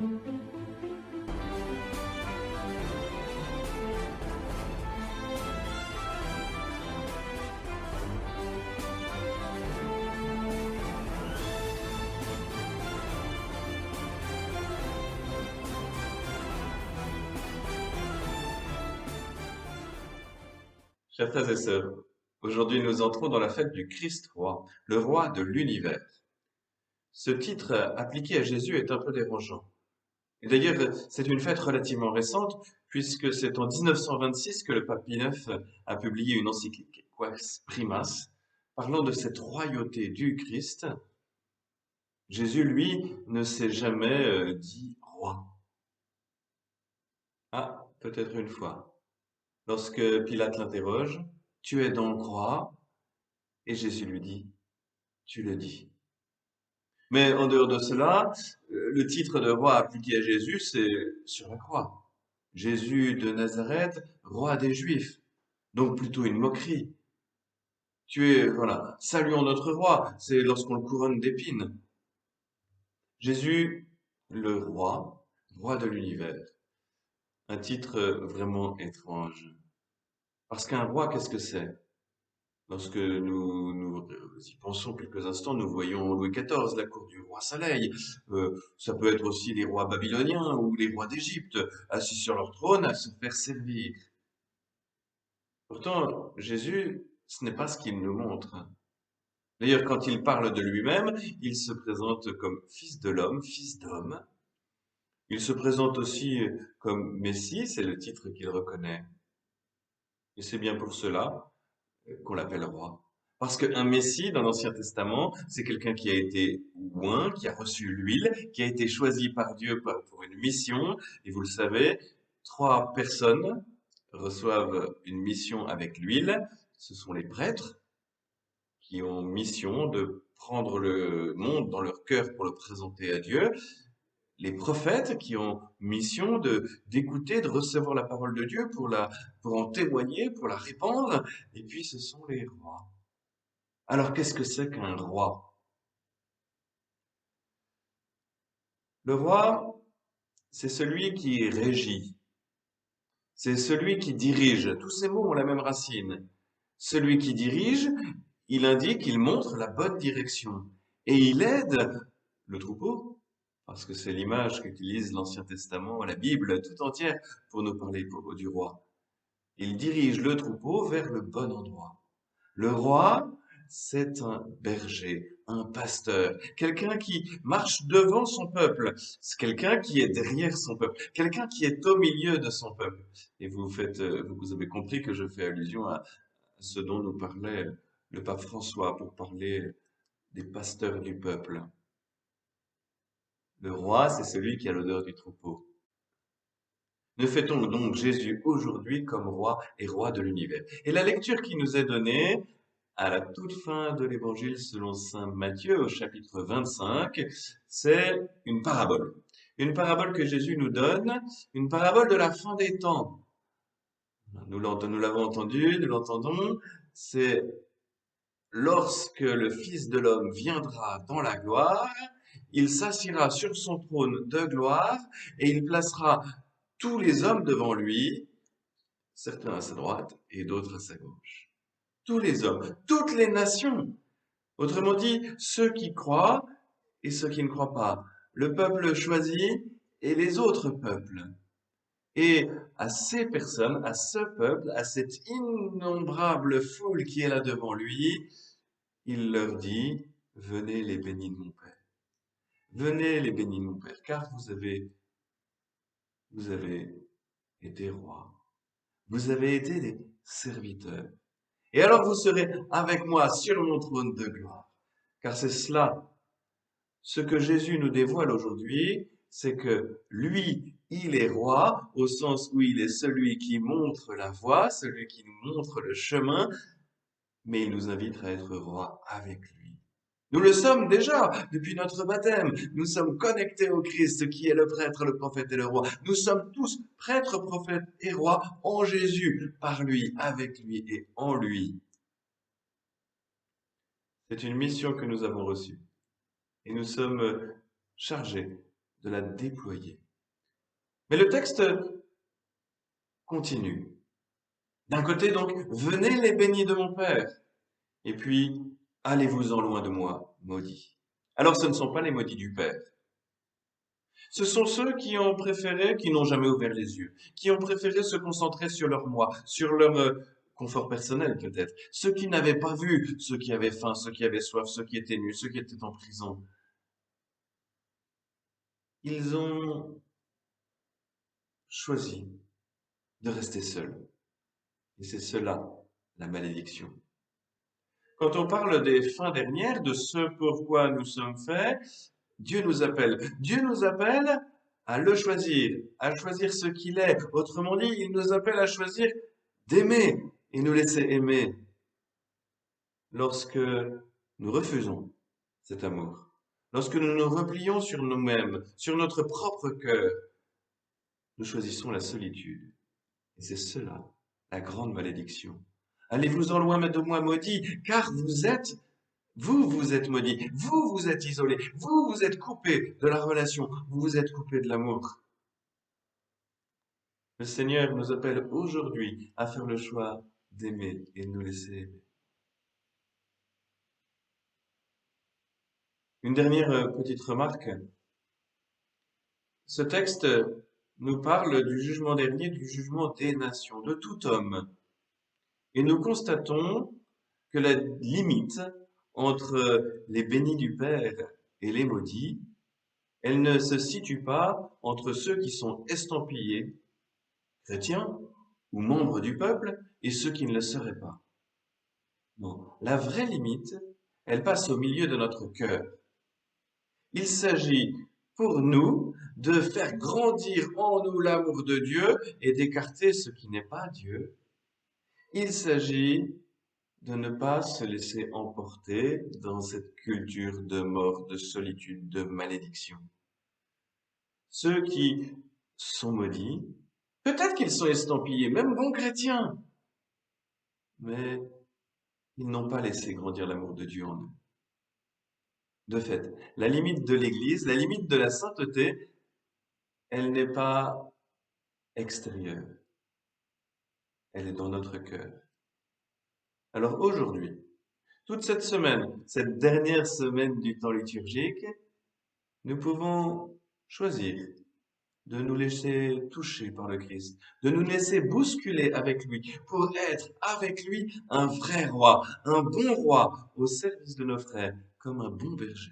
Chers frères et sœurs, aujourd'hui nous entrons dans la fête du Christ roi, le roi de l'univers. Ce titre appliqué à Jésus est un peu dérangeant. Et d'ailleurs, c'est une fête relativement récente, puisque c'est en 1926 que le pape Pie IX a publié une encyclique, Quas Primas, parlant de cette royauté du Christ. Jésus, lui, ne s'est jamais dit roi. Ah, peut-être une fois. Lorsque Pilate l'interroge, tu es donc roi? Et Jésus lui dit, tu le dis. Mais en dehors de cela, le titre de roi appliqué à Jésus, c'est sur la croix. Jésus de Nazareth, roi des Juifs. Donc plutôt une moquerie. Voilà, saluons notre roi, c'est lorsqu'on le couronne d'épines. Jésus, le roi, roi de l'univers. Un titre vraiment étrange. Parce qu'un roi, qu'est-ce que c'est? Lorsque nous y pensons quelques instants, nous voyons Louis XIV, la cour du roi Soleil. Ça peut être aussi les rois babyloniens ou les rois d'Égypte, assis sur leur trône à se faire servir. Pourtant, Jésus, ce n'est pas ce qu'il nous montre. D'ailleurs, quand il parle de lui-même, il se présente comme fils de l'homme, fils d'homme. Il se présente aussi comme Messie, c'est le titre qu'il reconnaît. Et c'est bien pour cela qu'on l'appelle roi. Parce qu'un Messie, dans l'Ancien Testament, c'est quelqu'un qui a été oint, qui a reçu l'huile, qui a été choisi par Dieu pour une mission. Et vous le savez, 3 personnes reçoivent une mission avec l'huile. Ce sont les prêtres qui ont mission de prendre le monde dans leur cœur pour le présenter à Dieu. Les prophètes qui ont mission d'écouter, de recevoir la parole de Dieu pour en témoigner, pour la répandre. Et puis ce sont les rois. Alors, qu'est-ce que c'est qu'un roi? Le roi, c'est celui qui régit, c'est celui qui dirige. Tous ces mots ont la même racine. Celui qui dirige, il indique, il montre la bonne direction. Et il aide le troupeau, parce que c'est l'image qu'utilise l'Ancien Testament, la Bible tout entière, pour nous parler du roi. Il dirige le troupeau vers le bon endroit. Le roi, c'est un berger, un pasteur, quelqu'un qui marche devant son peuple, c'est quelqu'un qui est derrière son peuple, quelqu'un qui est au milieu de son peuple. Et vous avez compris que je fais allusion à ce dont nous parlait le pape François pour parler des pasteurs du peuple. Le roi, c'est celui qui a l'odeur du troupeau. Nous fêtons donc Jésus aujourd'hui comme roi et roi de l'univers. Et la lecture qui nous est donnée, à la toute fin de l'évangile selon saint Matthieu au chapitre 25, c'est une parabole. Une parabole que Jésus nous donne, une parabole de la fin des temps. Nous l'avons entendu, nous l'entendons, c'est lorsque le Fils de l'homme viendra dans la gloire, il s'assiera sur son trône de gloire et il placera tous les hommes devant lui, certains à sa droite et d'autres à sa gauche. Tous les hommes, toutes les nations. Autrement dit, ceux qui croient et ceux qui ne croient pas, le peuple choisi et les autres peuples. Et à ces personnes, à ce peuple, à cette innombrable foule qui est là devant lui, il leur dit, venez les bénis de mon Père. Venez les bénis de mon Père, car vous avez été rois. Vous avez été des serviteurs. Et alors vous serez avec moi sur mon trône de gloire. Car c'est cela, ce que Jésus nous dévoile aujourd'hui, c'est que lui, il est roi, au sens où il est celui qui montre la voie, celui qui nous montre le chemin, mais il nous invite à être roi avec lui. Nous le sommes déjà depuis notre baptême. Nous sommes connectés au Christ qui est le prêtre, le prophète et le roi. Nous sommes tous prêtres, prophètes et rois en Jésus, par lui, avec lui et en lui. C'est une mission que nous avons reçue. Et nous sommes chargés de la déployer. Mais le texte continue. D'un côté donc, venez les bénis de mon Père, et puis allez-vous-en loin de moi, maudits. Alors ce ne sont pas les maudits du Père. Ce sont ceux qui ont préféré, qui n'ont jamais ouvert les yeux, qui ont préféré se concentrer sur leur moi, sur leur confort personnel peut-être. Ceux qui n'avaient pas vu, ceux qui avaient faim, ceux qui avaient soif, ceux qui étaient nus, ceux qui étaient en prison. Ils ont choisi de rester seuls. Et c'est cela, la malédiction. Quand on parle des fins dernières, de ce pourquoi nous sommes faits, Dieu nous appelle. Dieu nous appelle à le choisir, à choisir ce qu'il est. Autrement dit, il nous appelle à choisir d'aimer et nous laisser aimer. Lorsque nous refusons cet amour, lorsque nous nous replions sur nous-mêmes, sur notre propre cœur, nous choisissons la solitude. Et c'est cela, la grande malédiction. Allez-vous en loin de moi, maudit, car vous êtes maudit, vous êtes isolé, vous êtes coupé de la relation, vous êtes coupé de l'amour. Le Seigneur nous appelle aujourd'hui à faire le choix d'aimer et de nous laisser aimer. Une dernière petite remarque. Ce texte nous parle du jugement dernier, du jugement des nations, de tout homme. Et nous constatons que la limite entre les bénis du Père et les maudits, elle ne se situe pas entre ceux qui sont estampillés chrétiens ou membres du peuple et ceux qui ne le seraient pas. Non, la vraie limite, elle passe au milieu de notre cœur. Il s'agit pour nous de faire grandir en nous l'amour de Dieu et d'écarter ce qui n'est pas Dieu. Il s'agit de ne pas se laisser emporter dans cette culture de mort, de solitude, de malédiction. Ceux qui sont maudits, peut-être qu'ils sont estampillés, même bons chrétiens, mais ils n'ont pas laissé grandir l'amour de Dieu en eux. De fait, la limite de l'Église, la limite de la sainteté, elle n'est pas extérieure, elle est dans notre cœur. Alors aujourd'hui, toute cette semaine, cette dernière semaine du temps liturgique, nous pouvons choisir de nous laisser toucher par le Christ, de nous laisser bousculer avec lui pour être avec lui un vrai roi, un bon roi au service de nos frères, comme un bon berger.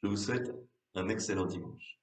Je vous souhaite un excellent dimanche.